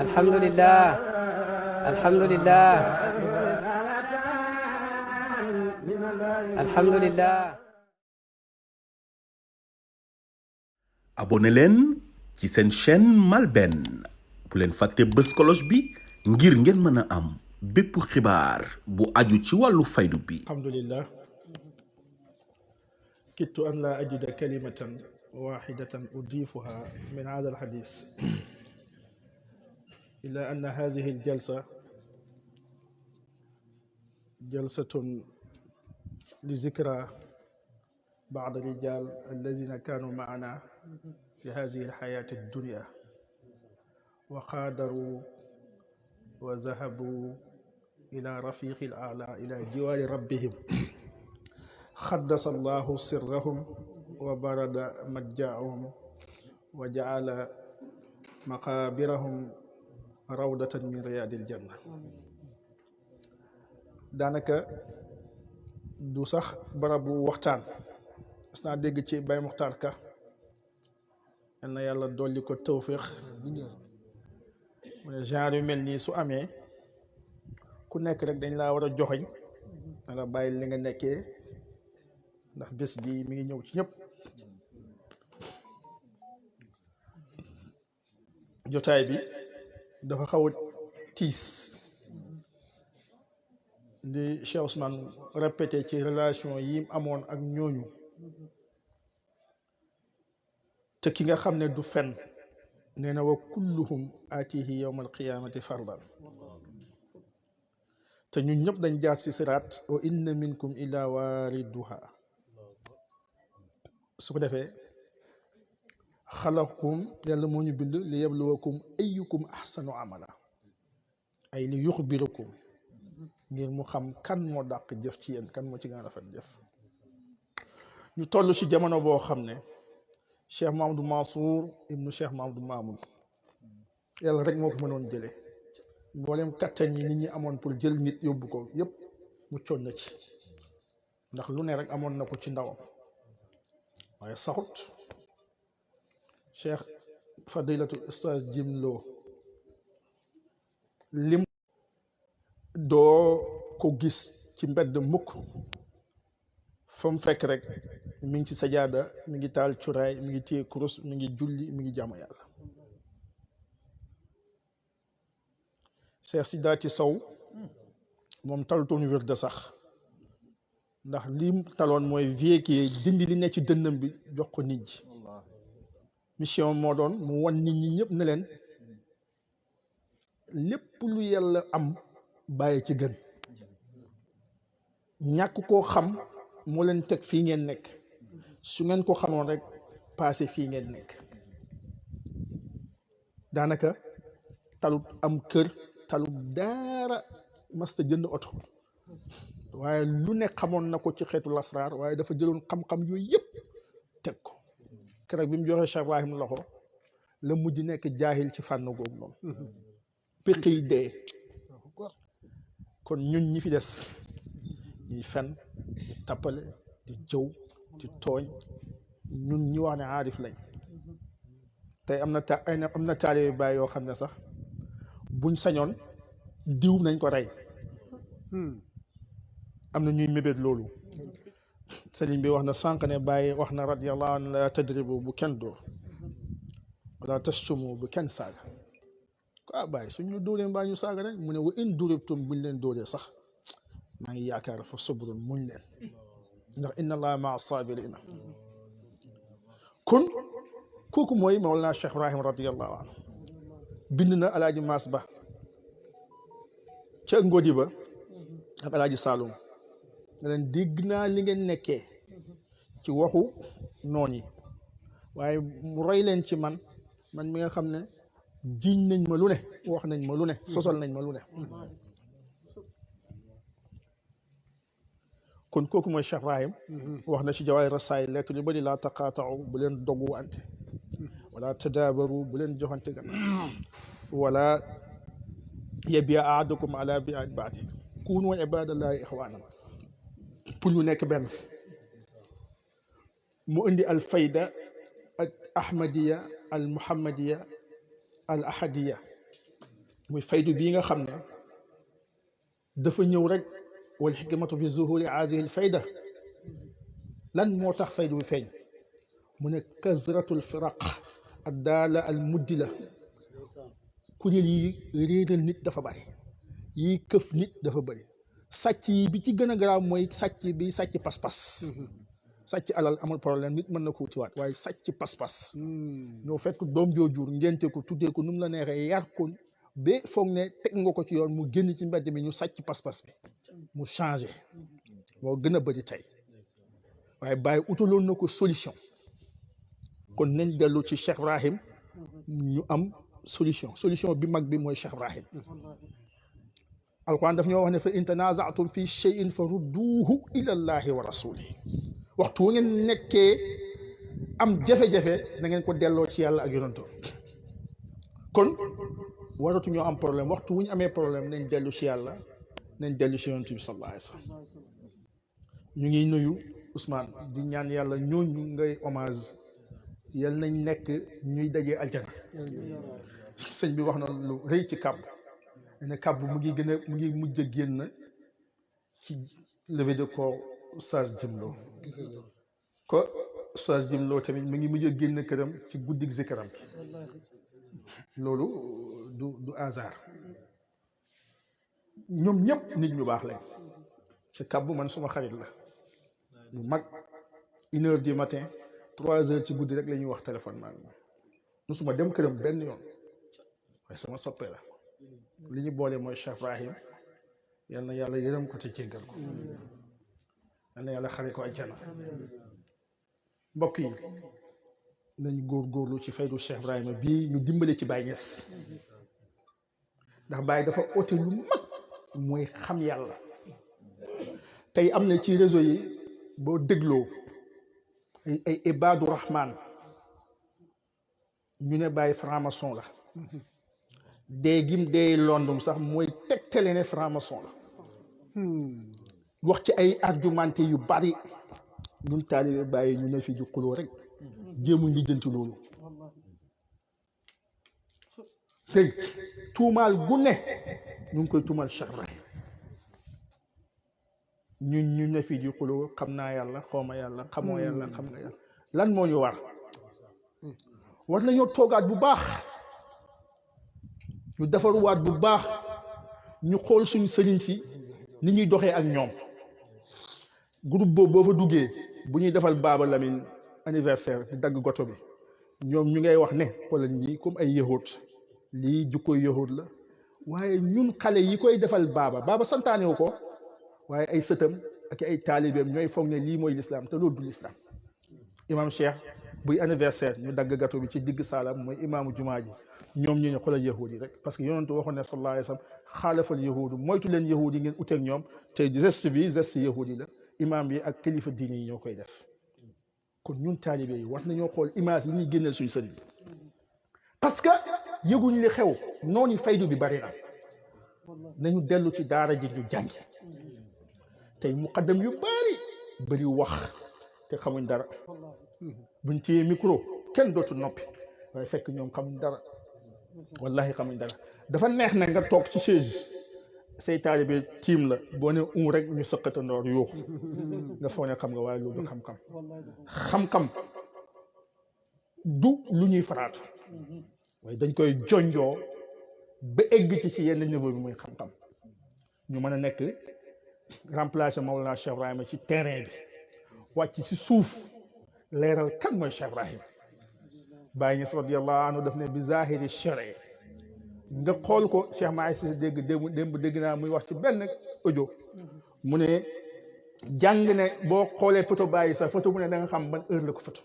alhamdulillah alhamdulillah alhamdulillah. abonné leen ci seen chaîne MALBN bu leen fàtte bës cloche bi ngir ngeen mën a am bépp xibaar bu aju ci wàllu faydu bi. alhamdulillah kittu an la ajida kalimatan wahidatan udifuha min hada alhadis illa anna hadhihi aljalsa jalsatun لذكرى بعض الرجال الذين كانوا معنا في هذه الحياة الدنيا وقادروا وذهبوا إلى رفيق الأعلى إلى جوار ربهم خدس الله سرهم وبرد مجاعهم وجعل مقابرهم روضة من رياض الجنة. daanaka du sax barabu waxtaan mas naa dégg ci Baye Muxtaar Ka yal na yàlla dolli ko tawfiix mu ne genre yu mel nii su amee ku nekk rek dañ laa war a joxoñ na la bàyyi li nga nekkee ndax bés bi mi ngi ñëw ci ñëpp. jotaay bi dafa xaw a tiis li Cheikh Ousmane répété ci relation yi amoon ak ñooñu te ki nga xam ne du fen nee na wa kulluhum aatihi yawma alqiyamati fardan te ñun ñëpp dañ jaar ci siraat wa inna minkum illa waariduha su ko defee xalaqakum yàlla moo ñu bind li yabluwakum ayyukum ahsanu amala ay li yuxbirakum ngir mu xam kan moo dàq jëf ci yéen kan moo ci gën a rafet jëf. ñu toll ci jamono boo xam ne Cheikh Mahamadou Mansour ibnu Cheikh Mahamadou Mamoun yàlla rek moo ko mënoon jëlee mboolem kattan yi nit ñi amoon pour jël nit yóbbu ko yépp muccoon na ci ndax lu ne rek amoon na ko ci ndawam waaye saxut. Cheikh Fadilatul Ustaz Jimlo lim doo ko gis ci mbedd mukk fa mu fekk rek mi ngi ci sajaada mi ngi taal cuuraay mi ngi téye kurus mi ngi julli mi ngi jaamu yàlla. Cheikh Sidaati Sow moom talutoon wér de sax ndax lim taloon mooy véhiculer dindi li ne ci dënnam bi jox ko nit ñi. mission moo doon mu wan nit ñi ñëpp ne leen lépp lu yàlla am bàyyi ci gën ñàkk koo xam moo leen teg fii ngeen nekk su ngeen ko xamoon rek passé fii ngeen nekk. daanaka talut am kër talut daara masta jënd oto waaye lu ne xamoon na ko ci xeetu lasraar waaye dafa jëloon xam-xam yooyu yëpp teg ko. keroog bi mu joxee Cheikh Ibrahim loxo la mujj nekk jaahil ci fànn googu noonu péq yi dee. kon ñun ñi fi des ñuy fen di tappale di jëw di tooñ ñun ñi wax ne aarif lañ tey am na taalibe baay yoo xam ne sax buñ sañoon diw nañ ko rey am na ñuy mébét loolu. sëriñ bi wax na sànq ne bàyyi wax na radiyallahu anhu la tadribu bu kenn dóor wala tashtumu bu kenn saaga ah bàyyi suñ ñu dóoree mbaa ñu saaga rek mu ne wa in duribtum buñ leen dóoree sax maa ngi yaakaar fa sabrun muñ leen ndax inna allaha maa sabirina. kon kooku mooy Mawlana Cheikh Ibrahim radiyallahu anhu bind na alaaji Maas Ba ca Ngodi ba ak alaaji Saloum ne leen dégg naa li ngeen nekkee ci waxu noon yi waaye mu roy leen ci man mi nga xam ne jiiñ nañ ma lu ne wax nañ ma lu ne sosal nañ ma lu ne. kon kooku mooy Cheikh Ibrahim wax na ci Jawaahir Rasaa'il lettre yu bëri laa taqaata'u bu leen dogu wante wala tadaabaru bu leen joxante gannaaw wala yabi'a ahadukum ala bi'ati ba'di kunu ibadallahi ixwanan pour ñu nekk benn. mu indi al fayda al ahmadiya al muhammadiya al ahadiya muy faydu bii nga xam ne dafa ñëw rek wal xikmatu fi zuhuri haadihi al fayda lan moo tax faydu bi feeñ mu ne kasratul firaq ad daala al muddila kuréel yi réeral nit dafa bari yi këf nit dafa bari sàcc yi bi ci gën a garaaw mooy sàcc bi sàcc pas-pas sàcc alal amul problème nit mën na ko wutiwaat waaye sàcc pas-pas ñoo fekk doom joojur ngénte ko tuddee ko nu mu la neexee yar ko ba foog ne teg nga ko ci yoon mu génn ci mbedd mi ñu sàcc pas-pas bi mu changé moo gën a bëri tey waaye bàyyi utaloon na ko solution kon nañ dellu ci Cheikh Ibrahim ñu am solution bi mag bi mooy Cheikh Ibrahim alquran daf ñoo wax ne fa in tanaza'tum fi shay'in fa rudduuhu ila allahi wa rasulihi waxtu wu ngeen nekkee am jafe-jafe na ngeen ko delloo ci yàlla ak yonanto kon waratu ñoo am problème waxtu wu ñu amee problème nañ dellu ci yàlla nañ dellu ci yonanto bi sallallahu alayhi wa sallam ñu ngi nuyu Ousmane di ñaan yàlla ñooñu ngay hommage yal nañ nekk ñuy dajee aljana sëñ bi wax na lu rëy ci kàbb ne kàbb mu ngi mujj a génn ci levée de corps Oustaz Jimlo ko Oustaz Jimlo tamit mu ngi mujj a génn këram ci guddig zikaram bi loolu du hasard ñoom ñëpp nit ñu baax lañ ci kàbb man suma xarit la bu mag 1h du matin 3h ci guddi rek la ñuy wax téléphone maa ngi musuma dem këram benn yoon waaye sama soppe la li ñu boole mooy Cheikh Ibrahim yal na yàlla yërëm ko te jéggal ko yal na yàlla xare ko àjjana mbokk yi nañ góorgóorlu ci faydu Cheikh Ibrahima bii ñu dimbale ci Baye Niass ndax Baye dafa oote lu mag mooy xam yàlla tey am na ci réseau yi boo dégloo ay Ibadu Rahman ñu ne Baye franc-maçon la dee gim dee londum sax mooy tegtale ne franc-maçon la wax ci ay argumenté yu bari ñun taalibe Baye ñu ne fi ju xuloo rek jéemuñ lijjanti loolu dégg tuumaal gu ne ñu ngi koy tuumaal Cheikh Ibrahim ñun ñu ne fi di xuloo xam naa yàlla xawma yàlla xamoo yàlla xam nga yàlla lan moo ñu war nañoo toogaat bu baax ñu defaruwaat bu baax ñu xool suñu sëriñ si ni ñuy doxee ak ñoom groupe boobu boo fa duggee bu ñuy defal Baaba Lamine anniversaire di dagg goto bi ñoom ñu ngay wax ne wala ñi comme ay yahut lii jukkoy yahut la waaye ñun xale yi koy defal baaba santaane wu ko waaye ay sëtam ak ay taalibeem ñooy foog ne lii mooy l'islam te loolu du l'islam imam Cheikh buy anniversaire ñu dagg gâteau bi ci digg saalam mooy imaamu jumaa ji ñoom ñu ne xoolal yahud yi rek parce que yonentu waxoon ne sallallahu alayhi wa sallam xaalafal yahudu moytu leen yahud yi ngeen uteeg ñoom te geste bi geste yahud yi la imam yi ak kilifa diine yi ñoo koy def kon ñun taalibe yi war nañoo xool image yi ñuy génneel suñu sëriñ parce que yëguñ li xew noonu faydu bi bari na nañu dellu ci daara ji ñu jàngi tey muqaddam yu bari wax te xamuñ dara buñ téye micro kenn dootu noppi waaye fekk ñoom xamuñ dara wallahi xamuñ dara dafa neex na nga toog ci chaise say taalibe tiim la boo ne rek ñu sëqatandoor yuuxu nga foog ne xam nga waaye loolu xam-xam du lu ñuy faraatu waaye dañ koy jonjoo ba egg ci yenn niveau bi muy xam-xam ñu mën a nekk remplacer Mawlana Cheikh Ibrahima ci terrain bi wàcc ci suuf leeral kan mooy Cheikh Ibrahim Baye Niass radiyallahu anhu daf ne bi zahiri shari nga xool ko Cheikh Maay si démb dégg naa muy wax ci benn audio mu ne jàng ne boo xoolee photo Baye sax photo bu ne da nga xam ban heure la ko photo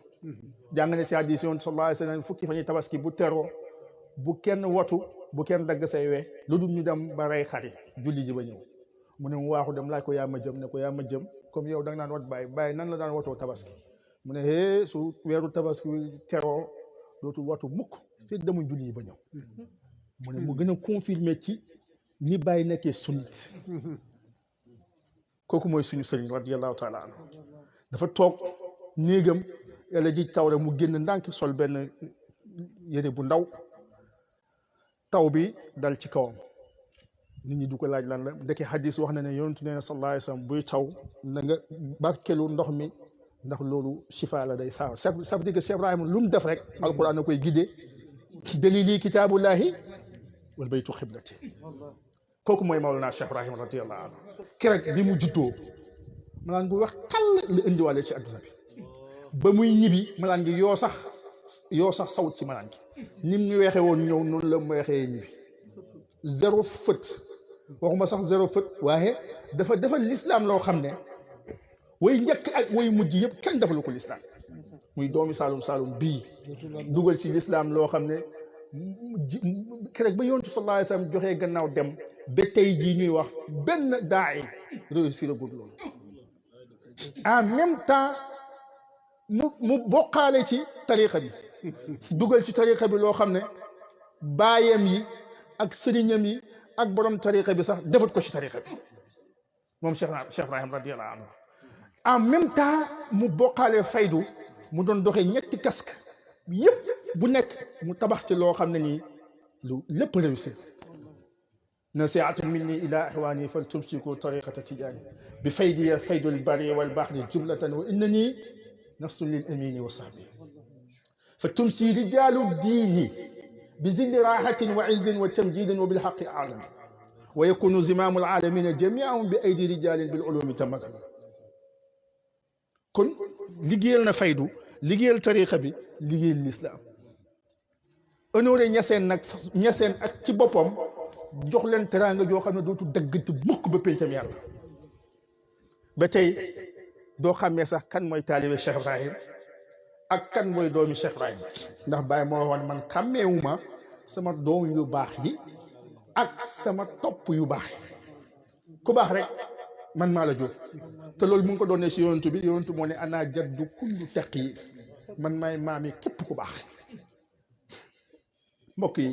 jàng ne ci hadiis yoon sallallahu alayhi wa sallam fukki fan yi tabaski bu teroo bu kenn watu bu kenn dagg say we lu dul ñu dem ba rey xar yi julli ji ba ñëw mu ne mu waaxu dem laaj ko yaa ma jëm ne ko yaa ma jëm comme yow da nga naan wat Baye nan la daan watoo tabaski mu ne hee su weeru tabaski teroo dootul watu mukk fekk demuñ julli yi ba ñëw mu ne mu gën a confirmer ci ni Baye nekkee sunnit kooku mooy suñu sëriñ radiyallahu taala anhu dafa toog néegam yàlla ji taw rek mu génn ndànk sol benn yére bu ndaw taw bi dal ci kawam nit ñi du ko laaj lan la ndeke hadis wax na ne yonentu nee na sallallahu alayhi wa sallam buy taw na nga barkelu ndox mi ndax loolu shifa la day saaw ça veut dire que Cheikh Ibrahima lu mu def rek alquran na koy guidé dalili kitaabullahi wal baytu xiblati kooku mooy Mawlana Cheikh Ibrahima radiyallahu anhu keroog bi mu juddoo malaan bu wax tàll la indiwaale ci adduna bi ba muy ñibbi malaan gi yoo sax sawut ci malaan gi nim ñu weexee woon ñëw noonu la mu weexee ñibbi zéro fët waxuma sax zéro fët waaye dafa defal l'islam loo xam ne way njëkk ak way mujj yëpp kenn defalu ko l'islam muy doomi Saalum Saalum bii dugal ci l'islam loo xam ne keroog ba yontu sallallahu alayhi wa sallam joxee gannaaw dem ba tey jii ñuy wax benn daay réussir a gudd loolu en même temps mu bokkaale ci tariqa bi dugal ci tariqa bi loo xam ne baayam yi ak sëriñam yi ak borom tariqa bi sax defut ko ci tariqa bi moom Cheikh Ibrahim radiyallahu anhu en même temps mu bokkaale faydu mu doon doxee ñetti casque yëpp bu nekk mu tabax ci loo xam ne nii lu lépp réussir nasihatun minni ila ihwani fal tumsiku tariqata tijani bi faydi faydul bari wal bahri jumlatan wa innani nafsun lil amini wa sahbi fa tumsi rijalu diini بذل راحة وعز وتمجيد وبالحق أعلم ويكون زمام العالمين جميعهم بأيدي رجال بالعلوم تمكن كن لجيلنا فايدو لجيل تاريخ بي لجيل الإسلام أنوري نياسين أك تي بوبام jox leen teraanga joo xam ne dootu daggante mukk ba péncam yàlla ba tey doo xàmmee sax kan mooy taalibe Cheikh Ibrahim ak kan mooy doomi Cheikh Ibrahim ndax Baye moo waxoon man xàmmeewuma sama doom yu baax yi ak sama topp yu baax yi ku baax rek man maa la jóg te loolu mu ngi ko doonee si yonentu bi yonentu moo ne ana jaddu kullu taqi man maay maami képp ku baax mbokk yi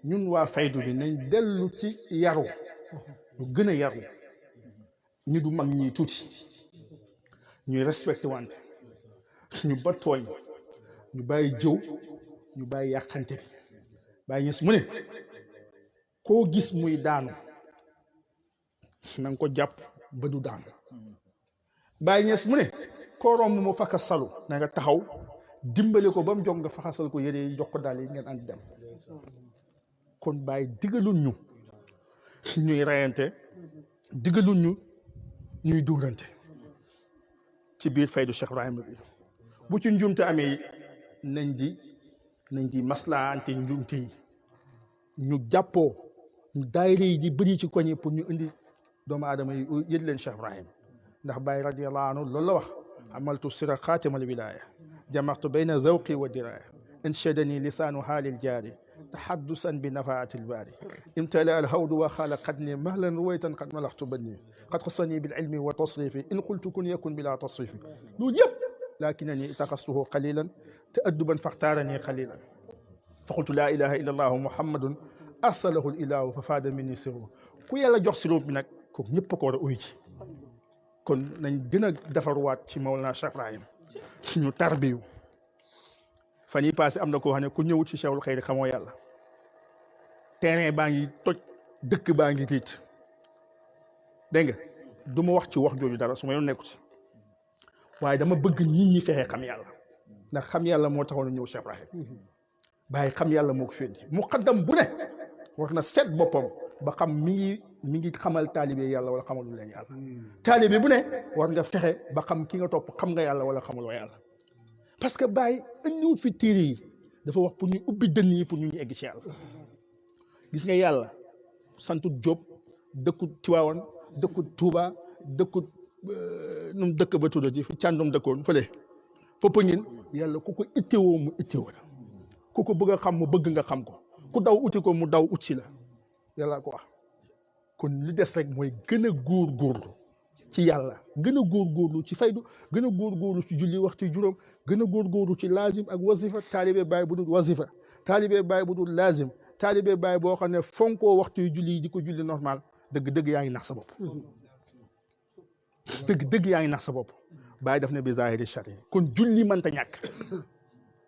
ñun waa faydu bi nañ dellu ci yaru ñu gën a yaru ñu du mag ñi tuuti ñuy respecté wante ñu ba tooñ ñu bàyyi jëw ñu bàyyi yàqante bi bàyyi ñes mu ne koo gis muy daanu na nga ko jàpp ba du daanu bàyyi ñes mu ne koo romb mu fakka salu na nga taxaw dimbale ko ba mu jóg nga faxasal ko yére yi jox ko daal yi ngeen ànd dem kon bàyyi digalul ñu ñuy reyante digalul ñu ñuy dóorante ci biir faydu Cheikh Ibrahima bi bu ci njuumte amee nañ di maslaante njuumte yi ñu jàppoo ñu daayira yi di bëri ci koñi pour ñu indi doomu aadama yi yëg leen Cheikh Ibrahim ndax Baye radiyallahu anhu loolu la wax amaltu sira xaatimal wilaya jamaxtu bayna zawqi wa diraya انشدني لسان حال الجاري تحدثا بنفعة الباري امتلأ الهود وخلقتني مهلا رويتا قد ملحت بني قد خصني بالعلم وتصريفي إن قلت كن يكن بلا تصريف نقول يب لكنني اتخذته قليلا تأدبا فاختارني قليلا فقلت لا إله إلا الله محمد أرسله الإله ففاد مني سره ku yàlla jox sirop bi nag kooku ñëpp ko war a uy ci kon nañ gën a defarwaat ci Mawlana Cheikh Ibrahim ñu tarbiyu fan yi passé am na koo xam ne ku ñëwut ci Cheikhul Xayri xamoo yàlla terrain baa ngi toj dëkk baa ngi tiit dégg nga du ma wax ci wax jooju dara su ma yoon nekku ci waaye dama bëgg nit ñi fexe xam yàlla ndax xam yàlla moo taxoon ñëw Cheikh Ibrahim bàyyi xam yàlla moo ko fi indi muqaddam bu ne war na seet boppam ba xam mi ngi xamal taalibe yàlla wala xamalul leen yàlla taalibe bu ne war nga fexe ba xam ki nga topp xam nga yàlla wala xamuloo yàlla parce que Baye indiwut fi téere yi dafa wax pour ñu ubbi dënn yi pour ñu egg ci yàlla gis nga yàlla santut Jóob dëkkut Tiwaawan dëkkut Tuuba dëkkut num dëkk ba tudda ci fi càndum dëkkoon fële foppa ngeen yàlla ku ko ittewoo mu ittewoo la ku ko bëgg a xam mu bëgg nga xam ko ku daw uti ko mu daw ut si la yàlla ko wax kon li des rek mooy gën a góorgóorlu ci yàlla gën a góorgóorlu ci faydu gën a góorgóorlu ci julli waxtu juróom gën a góorgóorlu ci laazim ak wasifa taalibe Baay bu dul wasifa taalibe Baay bu dul laazim taalibe Baay boo xam ne fonkoo waxtu yu julli yi di ko julli normal dëgg-dëgg yaa ngi nax sa bopp dëgg-dëgg yaa ngi nax sa bopp bàyyi daf ne bi zahiri shari kon julli mënta ñàkk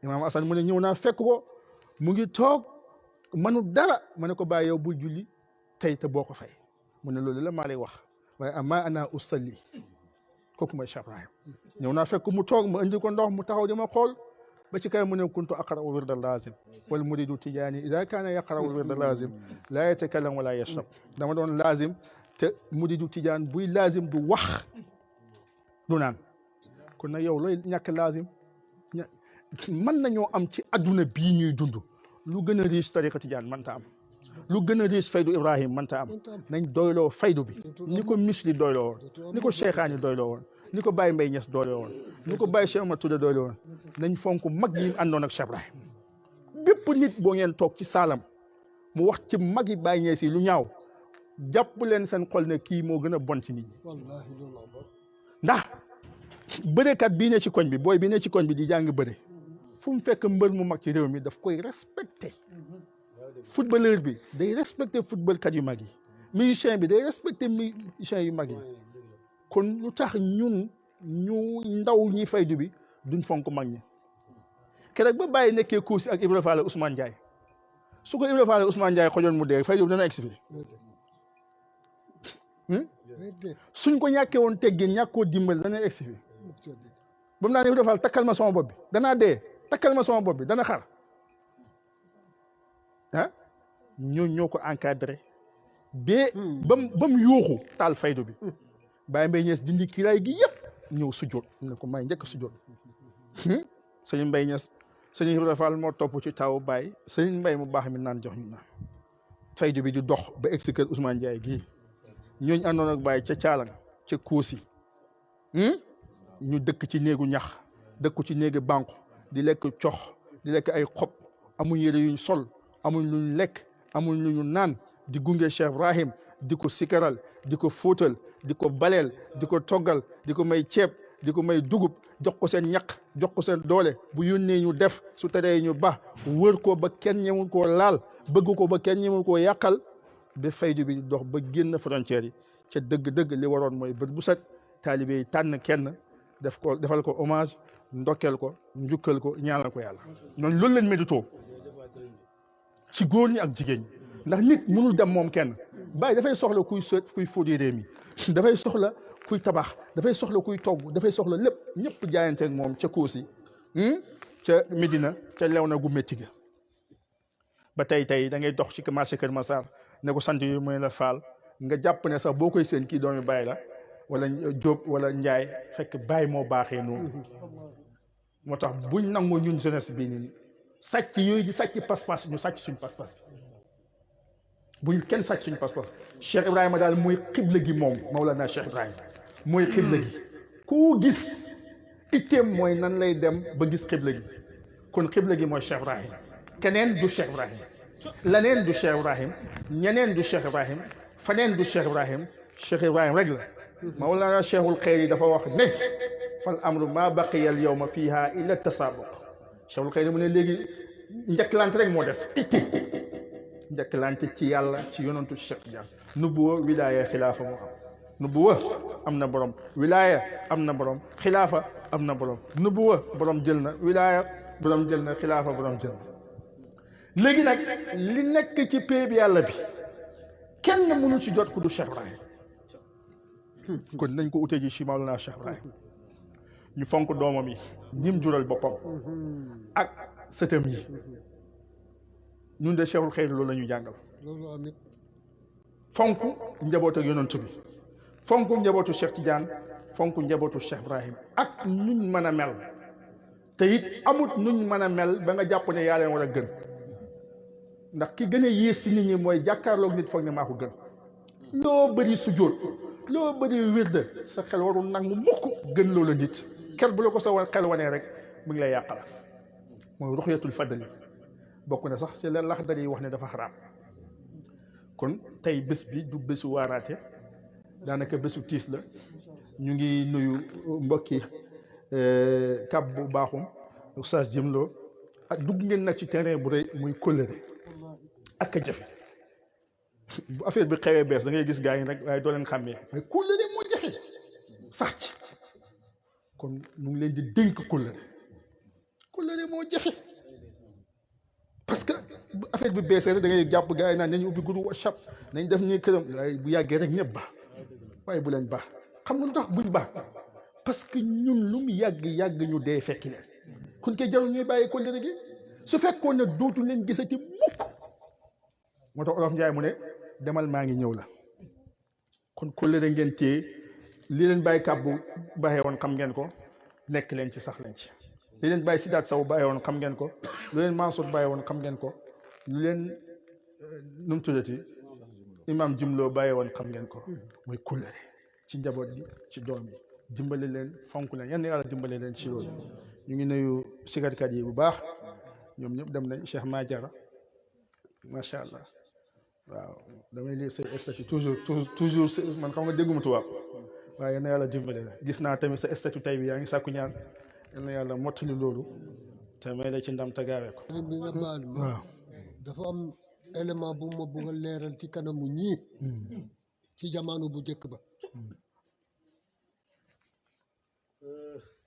imaam Asan mu ne ñëw naa fekk ko mu ngi toog mënu dara ma ne ko bàyyi yow bul julli tey te boo ko fay mu ne loolu la maa lay wax waaye ama ana usalli kooku mooy Cheikh Ibrahim ñëw naa fekk mu toog ma indi ko ndox mu taxaw di ma xool ba ci kay mu ne kuntu aqra'u wirda lazim wal muridu tijaani ida kaana yaqra'u wirda lazim laa yatakallam wala yashrab dama doon lazim te muridu tijaan buy lazim du wax du naan kon nag yow looy ñàkk lazim mën nañoo am ci adduna bii ñuy dund lu gën a riche tariqa tijaan mënta am lu gën a riche faydu Ibrahim mënta am nañ doyloo faydu bi ni ko misli doyloo woon ni ko cheikhaani doyloo woon ni ko Baye Mbaye Niass doyloo woon ni ko Baye Cheikh Omar Touré doyloo woon nañ fonk mag yi àndoon ak Cheikh Ibrahim bépp nit boo ngeen toog ci saalam mu wax ci mag yi Baye Niass yi lu ñaaw jàpp leen seen xol ne kii moo gën a bon ci nit ñi ndax bërekat bii ne ci koñ bi booy bi ne ci koñ bi di jàng bëre fu mu fekk mbër mu mag ci réew mi daf koy respecté footballeur bi day respecté footballkat yu mag yi musicien bi day respecté musicien yu mag yi kon lu tax ñun ñu ndaw ñi faydu bi duñ fonk mag ñi keroog ba bàyyi nekkee Koussi ak Ibra Fall Ousmane Ndiaye su ko Ibra Fall Ousmane Ndiaye xojoon mu dee faydu bi dana egsi fii suñ ko ñàkkee woon teggin ñàkkoo dimbali dana egsi fii ba mu naa ne Ibra Fall takkal ma sama bopp bi danaa dee takkal ma sama bopp bi dana xar ah ñoo ko encadré ba mu yuuxu taal faydu bi Baye Mbaye Niass dindi kiraay gi yëpp ñëw sujjoot ne ko may njëkk sujjoot sëñ Mbaye Niass sëñ Ibra Fall moo topp ci taw Baye sëñ Mbaye mu baax mi naan jox ñu naan faydu bi di dox ba egg si kër Ousmane Ndiaye gii ñooñu àndoon ak Baye ca Caalang ca Koussi ñu dëkk ci néegu ñax dëkku ci néegu banque di lekk cox di lekk ay xob amuñ yére yuñ sol amuñ luñ lekk amuñ lu ñu naan di gunge Cheikh Ibrahim di ko sikaral di ko fóotal di ko baleel di ko toggal di ko may ceeb di ko may dugub jox ko seen ñaq jox ko seen doole bu yónnee ñu def su teree ñu ba wër ko ba kenn ñemul koo laal bëgg ko ba kenn ñemul koo yàqal ba faydu bi dox ba génn frontière yi ca dëgg-dëgg li waroon mooy bët bu set taalibe yi tànn kenn defal ko hommage ndokkeel ko njukkal ko ñaanal ko yàlla noonu loolu lañ méditoo ci góor ñi ak jigéen ñi ndax nit mënul dem moom kenn Baye dafay soxla kuy fóodi réew mi dafay soxla kuy tabax dafay soxla kuy togg dafay soxla lépp ñëpp jaayante ak moom ca Koussi ca Médina ca Léona gu métti ga ba tey da ngay dox ci marché Kër Massar ne ko sant yu mooy la faal nga jàpp ne sax boo koy seen kii doomi Baye la wala Diop wala Ndiaye fekk Baye moo baaxee noonu moo tax buñ nangu ñun jeunesse bi nii sàcc yooyu di sàcc pas-pas ñu sàcc suñ pas-pas bi buñ kenn sàcc suñ pas-pas Cheikh Ibrahima daal mooy xibla gi moom Mawlana Cheikh Ibrahima mooy xibla gi ku gis itteem mooy nan lay dem ba gis xibla gi kon xibla gi mooy Cheikh Ibrahima keneen du Cheikh Ibrahima laneen du Cheikh Ibrahima ñeneen du Cheikh Ibrahima faneen du Cheikh Ibrahima Cheikh Ibrahima rek la Mawlana Cheikhul Xayri dafa wax ne fal amru ma baqiya al yawma fiha illa tasaabuq Cheikhul Xayri mu ne léegi njëkkalante rek moo des itti njëkkalante ci yàlla ci yonantu Cheikh Diagne nubuwa wilaaya xilaafa moo am nubuwa am na borom wilaaya am na borom xilaafa am na borom nubuwa borom jël na wilaaya borom jël na xilaafa borom jël na léegi nag li nekk ci péeb yàlla bi kenn mënu ci jot ku du Cheikh Ibrahim kon nañ ko utee ji ci Mawlana Cheikh Ibrahim ñu fonk doomam yi ñim jural boppam ak sëtam yi ñun de Cheikhul Xayri loolu la ñu jàngal fonk njaboot ak yonent bi fonk njabootu Cheikh Tidiane fonk njabootu Cheikh Ibrahim ak nuñ mën a mel te it amut nuñ mën a mel ba nga jàpp ne yaa leen war a gën ndax ki gën a yées si nit ñi mooy jàkkaarloog nit foog ne maa ko gën loo bëri sujjóot loo bëri wirde sa xel warul nangu mukk gën loola nit ker bu la ko sa xel wanee rek mu ngi lay yàqal mooy ruxyatul fadli bokk na sax ci la laxdar yi wax ne dafa xaraam kon tey bés bi du bésu waaraate daanaka bésu tiis la ñu ngi nuyu mbokki kab bu baaxum Oustaz Jimlo ak dugg ngeen nag ci terrain bu rëy muy kóllëre ak a jafe bu affaire bi xewee bees da ngay gis gars yi rek waaye doo leen xàmmee mais kóllëre moo jafe sax ci kon ñu ngi leen di dénk kóllëre moo jafe parce que bu affaire bi beesee rek da ngay jàpp gars yi naan nañu ubbi groupe WhatsApp nañ def ñuy këram waaye bu yàggee rek ñëpp ba waaye bu leen baax xam nga lu tax buñ baax parce que ñun lu mu yàgg ñu dee fekki leen kon kay jarul ñuy bàyyi kóllëre gi su fekkoon ne dootu leen gisati mukk moo tax Olof Njaay mu ne demal maa ngi ñëw la kon kóllëre ngeen téye li leen bàyyi kàbbu bàyyee woon xam ngeen ko nekk leen ci sax leen ci li leen bàyyi Sidaat Saw bàyyee woon xam ngeen ko lu leen Mansour bàyyee woon xam ngeen ko lu leen nu mu tuddati Imam Jumloo bàyyee woon xam ngeen ko mooy kóllëre ci njaboot gi ci doom yi dimbale leen fonk leen yan yàlla dimbale leen ci loolu ñu ngi nuyu sikarkat yi bu baax ñoom ñëpp dem nañ Cheikh Madiara macha allah waaw damay lire say statut toujours man xam nga dégguma tubaab waaye yal na yàlla dimbale la gis naa tamit sa statut tey bi yaa ngi sàkku ñaan yal na yàlla mottali loolu te may la ci ndam te gaawee ko. bi nga baal ma waaw dafa am élément bu ma bëgg a leeral ci kanamu ñii ci jamono bu njëkk ba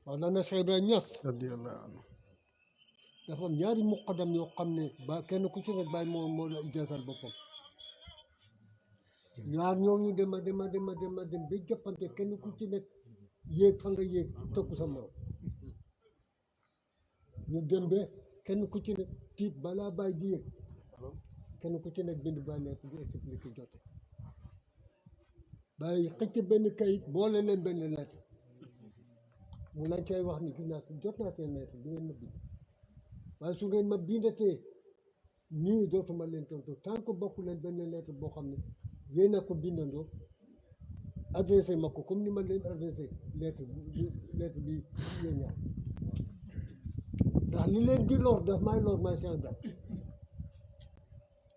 wax na ne Cheikh Ibrahima Niass radiyallahu anhu dafa am ñaari muqaddam yoo xam ne ba kenn ku ci nekk bàyyi moo la ijaasal boppam ñaar ñooñu dem ba jàppante kenn ku ci nekk yéeg fa nga yéeg tëkku sa morom ñu dem ba kenn ku ci nekk tiit balaa bàyyi di yéeg kenn ku ci nekk bind ba nekk di expliqué jote bàyyi xëcc benn kayit boole leen benn lettre mu lañ cay wax ni gis naa si jot naa seen lettre du ngeen ma bind waaye su ngeen ma bindatee nii dootuma leen tontu tant que bokk leen benn lettre boo xam ne yéen a ko bindandoo adressé ma ko comme ni ma leen adressé lettre bi yéen ñaar ndax li leen di lor daf may lor may Cheikh Ibrahima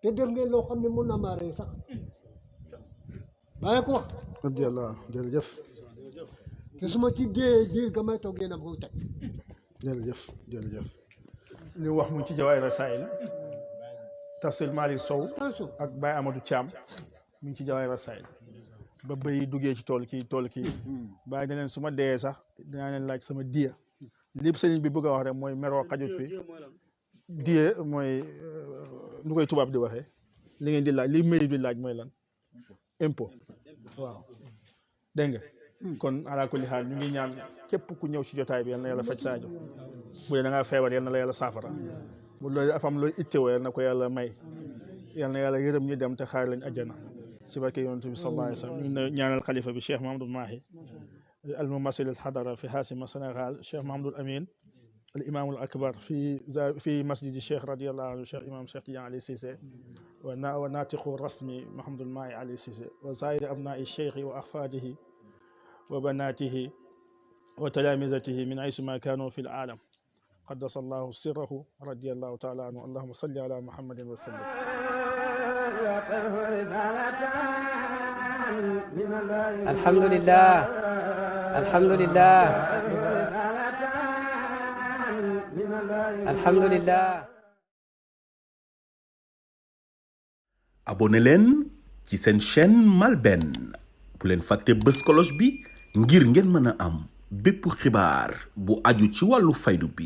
te def ngeen loo xam ne mun na maa rey sax bàyyi ko wax radiyallahu jërëjëf te su ma ci dee diir ga may toog yéen a koy teg jërëjëf li wax mu ci Jawaahir Rasaa'il tafsir Malick Sow ak Baye Amadou Thiam mu ngi ci Jawaahir Rasaa'il ba bëy duggee ci tool kii bàyyi na leen su ma dee sax dinaa leen laaj sama diya lépp sëriñ bi bëgg a wax rek mooy meroo xajut fi diya mooy nu koy tubaab di waxee li ngeen di laaj li mairie di laaj mooy lan impôt waaw dégg nga kon ala kulli xaal ñu ngi ñaan képp ku ñëw ci jotaay bi yal na yàlla faj saajo bu dee da ngaa feebar yal na la yàlla saafara bu loolu dafa am looy ittewoo yal na ko yàlla may yal na yàlla yërëm ñu dem te xaar lañ àjjana ci barke yonent bi sallallahu alayhi wa sallam ñu ngi ñaanal xalifa bi Cheikh Mahamadou Mahi al mumassil al hadara fi xaasima Sénégal Cheikh Mahamadou Amin al imam al akbar fi masjidi Cheikh radiyallahu anhu Cheikh imam Cheikh Tidiane Ali Cissé wa natiqu rasmi Mahamadou Mahi Ali Cissé wa sairi abnai cheikh wa ahfadihi wa banatihi wa talamizatihi min aysu ma kanu fi l alam qaddasa allahu sirrahu radiyallahu taala anhu allahuma salli ala muhammadin wa sallim alhamdulillah abonné leen ci seen chaîne MALBN bu leen fàtte bës cloche bi ngir ngeen mën a am bépp xibaar bu aju ci wàllu faydu bi